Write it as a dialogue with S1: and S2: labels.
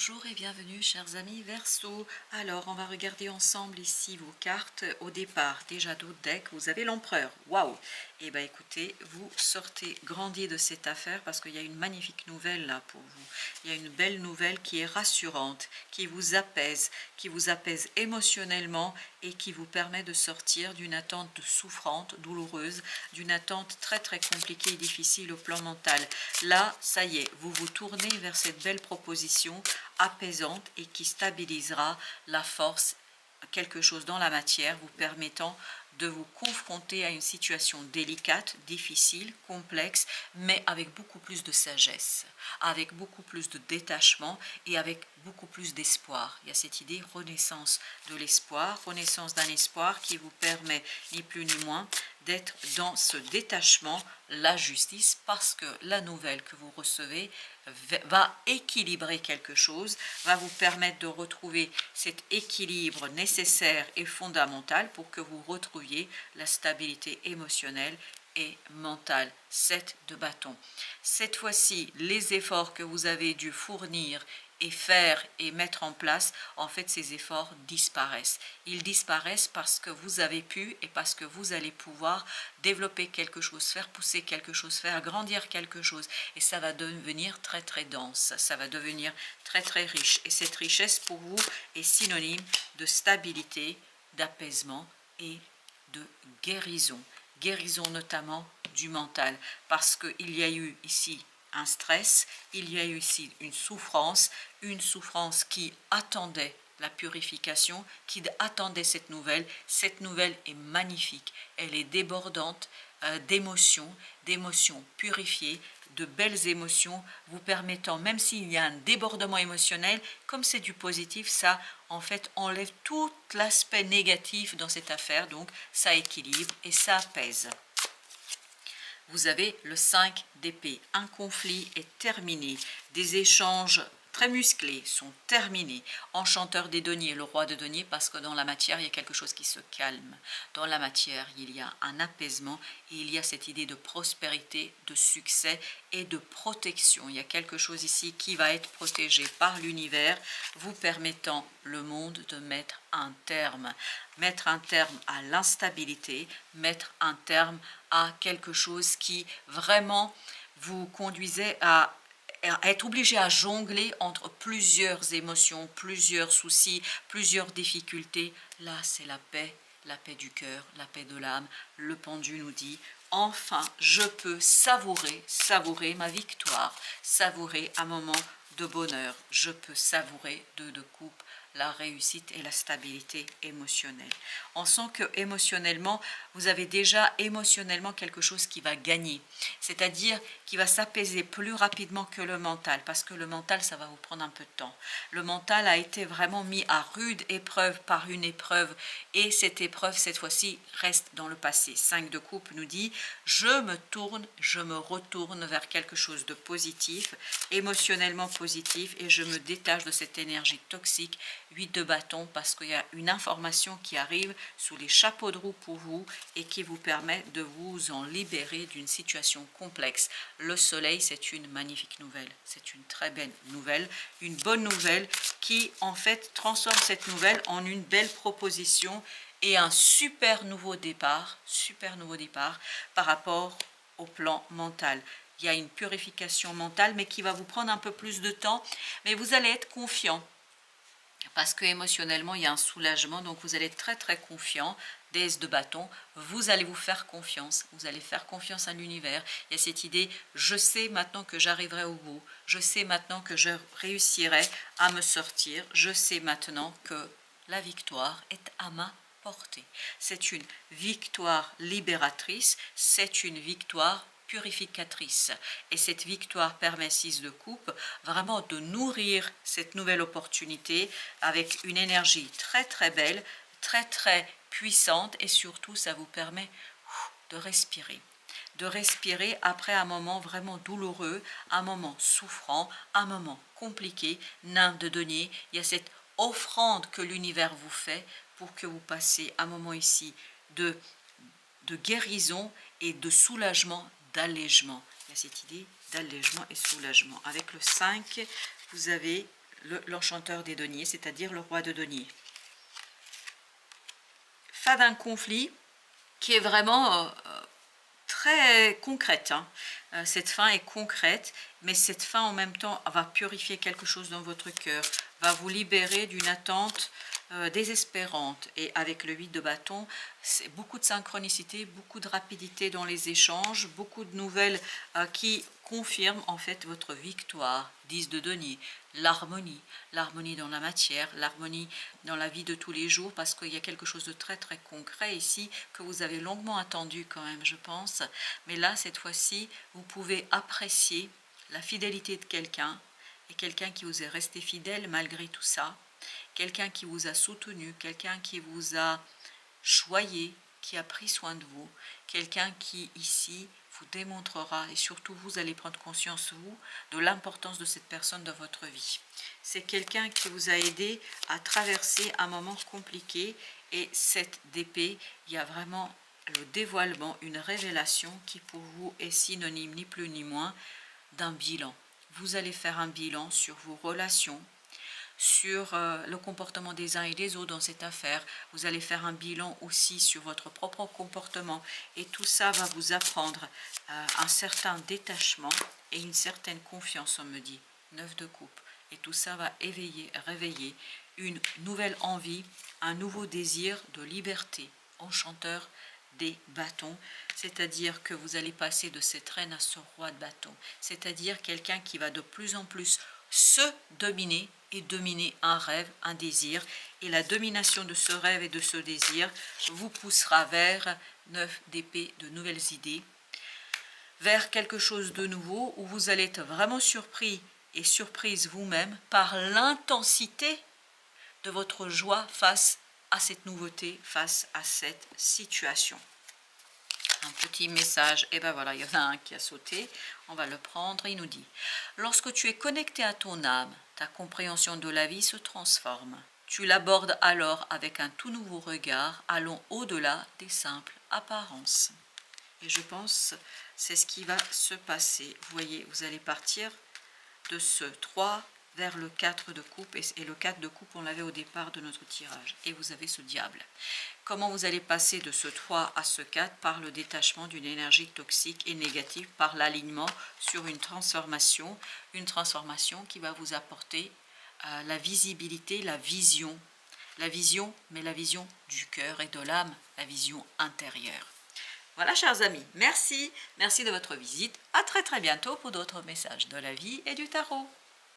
S1: Bonjour et bienvenue chers amis Verseau. Alors on va regarder ensemble ici vos cartes au départ. Déjà d'autres decks, vous avez l'empereur. Waouh! Et bien écoutez, vous sortez grandi de cette affaire parce qu'il y a une magnifique nouvelle là pour vous. Il y a une belle nouvelle qui est rassurante, qui vous apaise émotionnellement et qui vous permet de sortir d'une attente souffrante, douloureuse, d'une attente très très compliquée et difficile au plan mental. Là, ça y est, vous vous tournez vers cette belle proposition apaisante et qui stabilisera la force, quelque chose dans la matière vous permettant de vous confronter à une situation délicate, difficile, complexe, mais avec beaucoup plus de sagesse, avec beaucoup plus de détachement et avec beaucoup plus d'espoir. Il y a cette idée renaissance de l'espoir, renaissance d'un espoir qui vous permet ni plus ni moins d'être dans ce détachement, la justice, parce que la nouvelle que vous recevez va équilibrer quelque chose, va vous permettre de retrouver cet équilibre nécessaire et fondamental pour que vous retrouviez la stabilité émotionnelle et mentale. 7 de bâton. Cette fois-ci, les efforts que vous avez dû fournir et faire et mettre en place, en fait, ces efforts disparaissent. Ils disparaissent parce que vous avez pu et parce que vous allez pouvoir développer quelque chose, faire pousser quelque chose, faire grandir quelque chose. Et ça va devenir très très dense, ça va devenir très très riche. Et cette richesse pour vous est synonyme de stabilité, d'apaisement et de guérison. Guérison notamment du mental, parce qu'il y a eu ici un stress, il y a eu ici une souffrance qui attendait la purification, qui attendait cette nouvelle. Cette nouvelle est magnifique, elle est débordante d'émotions purifiées, de belles émotions, vous permettant, même s'il y a un débordement émotionnel, comme c'est du positif, ça en fait enlève tout l'aspect négatif dans cette affaire, donc ça équilibre et ça apaise. Vous avez le 5 d'épée. Un conflit est terminé. Des échanges très musclés sont terminés. Enchanteur des deniers, le roi de deniers, parce que dans la matière, il y a quelque chose qui se calme. Dans la matière, il y a un apaisement et il y a cette idée de prospérité, de succès et de protection. Il y a quelque chose ici qui va être protégé par l'univers, vous permettant le monde de mettre un terme à l'instabilité, mettre un terme à quelque chose qui vraiment vous conduisait à être obligé à jongler entre plusieurs émotions, plusieurs soucis, plusieurs difficultés. Là, c'est la paix du cœur, la paix de l'âme. Le pendu nous dit, enfin, je peux savourer ma victoire, savourer un moment de bonheur. Je peux savourer de coupe la réussite et la stabilité émotionnelle. On sent que émotionnellement, vous avez déjà émotionnellement quelque chose qui va gagner, c'est-à-dire qui va s'apaiser plus rapidement que le mental, parce que le mental, ça va vous prendre un peu de temps. Le mental a été vraiment mis à rude épreuve par une épreuve, et cette épreuve, cette fois-ci, reste dans le passé. 5 de coupe nous dit, je me retourne vers quelque chose de positif, émotionnellement positif, et je me détache de cette énergie toxique. 8 de bâton, parce qu'il y a une information qui arrive sous les chapeaux de roue pour vous et qui vous permet de vous en libérer d'une situation complexe. Le soleil, c'est une magnifique nouvelle, c'est une très belle nouvelle, une bonne nouvelle qui en fait transforme cette nouvelle en une belle proposition et un super nouveau départ par rapport au plan mental. Il y a une purification mentale, mais qui va vous prendre un peu plus de temps, mais vous allez être confiant. Parce que émotionnellement, il y a un soulagement, donc vous allez être très très confiant. Déesse de bâton, vous allez vous faire confiance, vous allez faire confiance à l'univers. Il y a cette idée, je sais maintenant que j'arriverai au bout, je sais maintenant que je réussirai à me sortir, je sais maintenant que la victoire est à ma portée. C'est une victoire libératrice, c'est une victoire purificatrice. Et cette victoire permet, 6 de coupe, vraiment de nourrir cette nouvelle opportunité avec une énergie très très belle, très très puissante, et surtout ça vous permet de respirer après un moment vraiment douloureux, un moment souffrant, un moment compliqué. Nain de denier, il y a cette offrande que l'univers vous fait pour que vous passiez un moment ici de guérison et de soulagement, d'allègement. Il y a cette idée d'allègement et soulagement. Avec le 5, vous avez l'enchanteur des deniers, c'est-à-dire le roi de deniers. Fin d'un conflit qui est vraiment très concrète. Hein. Cette fin est concrète, mais cette fin en même temps va purifier quelque chose dans votre cœur, va vous libérer d'une attente désespérante. Et avec le 8 de bâton, c'est beaucoup de synchronicité, beaucoup de rapidité dans les échanges, beaucoup de nouvelles qui confirment en fait votre victoire. 10 de denier, l'harmonie dans la matière, l'harmonie dans la vie de tous les jours, parce qu'il y a quelque chose de très très concret ici que vous avez longuement attendu quand même, je pense. Mais là, cette fois-ci, vous pouvez apprécier la fidélité de quelqu'un, et quelqu'un qui vous est resté fidèle malgré tout ça, quelqu'un qui vous a soutenu, quelqu'un qui vous a choyé, qui a pris soin de vous, quelqu'un qui ici vous démontrera, et surtout vous allez prendre conscience, vous, de l'importance de cette personne dans votre vie. C'est quelqu'un qui vous a aidé à traverser un moment compliqué, et cette d'épée, il y a vraiment le dévoilement, une révélation qui pour vous est synonyme ni plus ni moins d'un bilan. Vous allez faire un bilan sur vos relations, sur le comportement des uns et des autres dans cette affaire. Vous allez faire un bilan aussi sur votre propre comportement, et tout ça va vous apprendre un certain détachement et une certaine confiance, on me dit. 9 de coupe. Et tout ça va réveiller une nouvelle envie, un nouveau désir de liberté. Enchanteur des bâtons, c'est-à-dire que vous allez passer de cette reine à ce roi de bâtons, c'est-à-dire quelqu'un qui va de plus en plus se dominer et dominer un rêve, un désir, et la domination de ce rêve et de ce désir vous poussera vers 9 d'épée, de nouvelles idées, vers quelque chose de nouveau où vous allez être vraiment surpris et surprise vous-même par l'intensité de votre joie face à cette nouveauté, face à cette situation. Un petit message, et ben voilà, il y en a un qui a sauté, on va le prendre, il nous dit: lorsque tu es connecté à ton âme, ta compréhension de la vie se transforme. Tu l'abordes alors avec un tout nouveau regard, allant au-delà des simples apparences. Et je pense c'est ce qui va se passer. Vous voyez, vous allez partir de ce 3 vers le 4 de coupe, et le 4 de coupe on l'avait au départ de notre tirage, et vous avez ce diable. Comment vous allez passer de ce 3 à ce 4? Par le détachement d'une énergie toxique et négative, par l'alignement sur une transformation qui va vous apporter la visibilité, la vision, mais la vision du cœur et de l'âme, la vision intérieure. Voilà, chers amis, merci de votre visite, à très bientôt pour d'autres messages de la vie et du tarot.